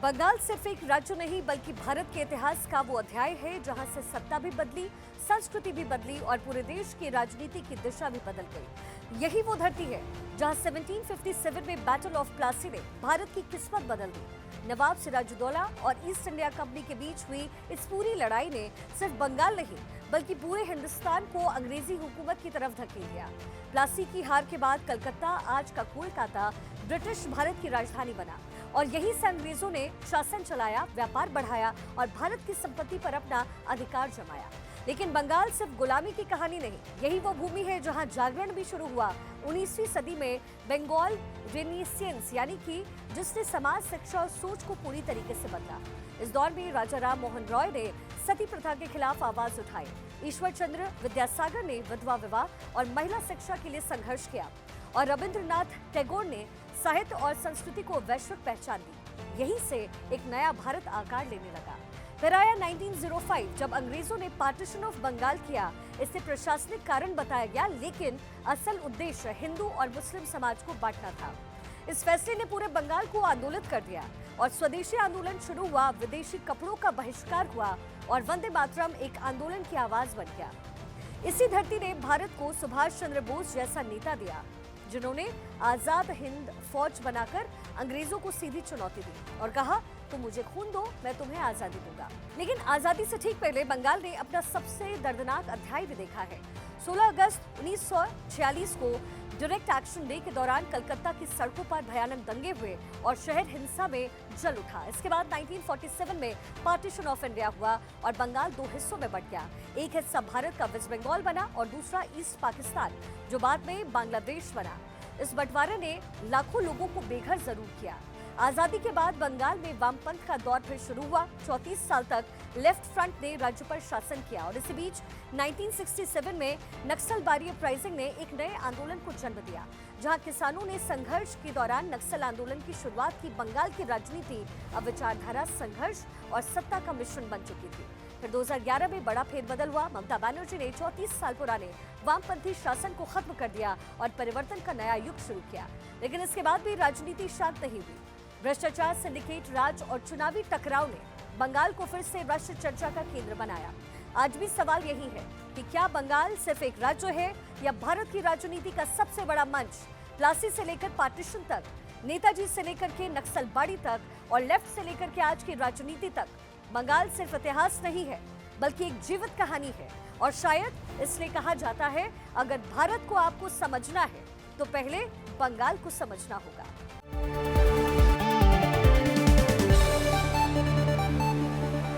बंगाल सिर्फ एक राज्य नहीं बल्कि भारत के इतिहास का वो अध्याय है जहां से सत्ता भी बदली, संस्कृति भी बदली और पूरे देश की राजनीति की दिशा भी बदल गई। यही वो धरती है जहां 1757 में बैटल ऑफ प्लासी ने भारत की किस्मत बदल दी। नवाब सिराजुद्दौला और ईस्ट इंडिया कंपनी के बीच हुई इस पूरी लड़ाई ने सिर्फ बंगाल नहीं बल्कि पूरे हिंदुस्तान को अंग्रेजी हुकूमत की तरफ धकेल दिया। प्लासी की हार के बाद कलकत्ता, आज का कोलकाता, ब्रिटिश भारत की राजधानी बना और यहीं से अंग्रेजों ने शासन चलाया, व्यापार बढ़ाया और भारत की संपत्ति पर अपना अधिकार जमाया। लेकिन बंगाल सिर्फ गुलामी की कहानी नहीं, यही वो भूमि है जहां जागरण भी शुरू हुआ 19वीं सदी में बंगाल रेनेसांस, यानी कि जिसने समाज, शिक्षा और सोच को पूरी तरीके से बदला। इस दौर में राजा राम मोहन रॉय ने सती प्रथा के खिलाफ आवाज उठाई। ईश्वर चंद्र विद्यासागर ने विधवा विवाह और महिला शिक्षा के लिए संघर्ष किया और रविंद्रनाथ टैगोर ने साहित्य और संस्कृति को वैश्विक पहचान दी। यहीं से एक नया भारत आकार लेने लगा। फिर आया 1905 जब अंग्रेजों ने पार्टीशन ऑफ बंगाल किया। इसे प्रशासनिक कारण बताया गया, लेकिन असल उद्देश्य हिंदू और मुस्लिम समाज को बांटना था। इस फैसले ने पूरे बंगाल को आंदोलित कर दिया और स्वदेशी आंदोलन शुरू हुआ। विदेशी कपड़ों का बहिष्कार हुआ और वंदे मातरम एक आंदोलन की आवाज बन गया। इसी धरती ने भारत को सुभाष चंद्र बोस जैसा नेता दिया जिन्होंने आजाद हिंद फौज बनाकर अंग्रेजों को सीधी चुनौती दी और कहा, तुम मुझे खून दो, मैं तुम्हें आजादी दूंगा। लेकिन आजादी से ठीक पहले बंगाल ने अपना सबसे दर्दनाक अध्याय भी देखा है। 16 अगस्त 1946 को डायरेक्ट एक्शन डे के दौरान कलकत्ता की सड़कों पर भयानक दंगे हुए और शहर हिंसा में जल उठा। इसके बाद 1947 में पार्टीशन ऑफ इंडिया हुआ और बंगाल दो हिस्सों में बंट गया। एक हिस्सा भारत का वेस्ट बंगाल बना और दूसरा ईस्ट पाकिस्तान, जो बाद में बांग्लादेश बना। इस बंटवारे ने लाखों लोगों को बेघर जरूर किया। आजादी के बाद बंगाल में वामपंथ का दौर फिर शुरू हुआ। 34 साल तक लेफ्ट फ्रंट ने राज्य पर शासन किया और इसी बीच 1967 में नक्सलबारी अपराइजिंग ने एक नए आंदोलन को जन्म दिया, जहां किसानों ने संघर्ष के दौरान नक्सल आंदोलन की शुरुआत की। बंगाल की राजनीति अब विचारधारा, संघर्ष और सत्ता का मिश्रण बन चुकी थी। फिर 2011 में बड़ा फेरबदल हुआ। ममता बनर्जी ने 34 साल पुराने वामपंथी शासन को खत्म कर दिया और परिवर्तन का नया युग शुरू किया। लेकिन इसके बाद भी राजनीति शांत नहीं हुई। भ्रष्टाचार, सिंडिकेट राज और चुनावी टकराव ने बंगाल को फिर से राष्ट्रीय चर्चा का केंद्र बनाया। आज भी सवाल यही है कि क्या बंगाल सिर्फ एक राज्य है या भारत की राजनीति का सबसे बड़ा मंच? प्लासी से लेकर पार्टीशन तक, नेताजी से लेकर के नक्सलबाड़ी तक और लेफ्ट से लेकर के आज की राजनीति तक, बंगाल सिर्फ इतिहास नहीं है बल्कि एक जीवित कहानी है। और शायद इसलिए कहा जाता है, अगर भारत को आपको समझना है तो पहले बंगाल को समझना होगा।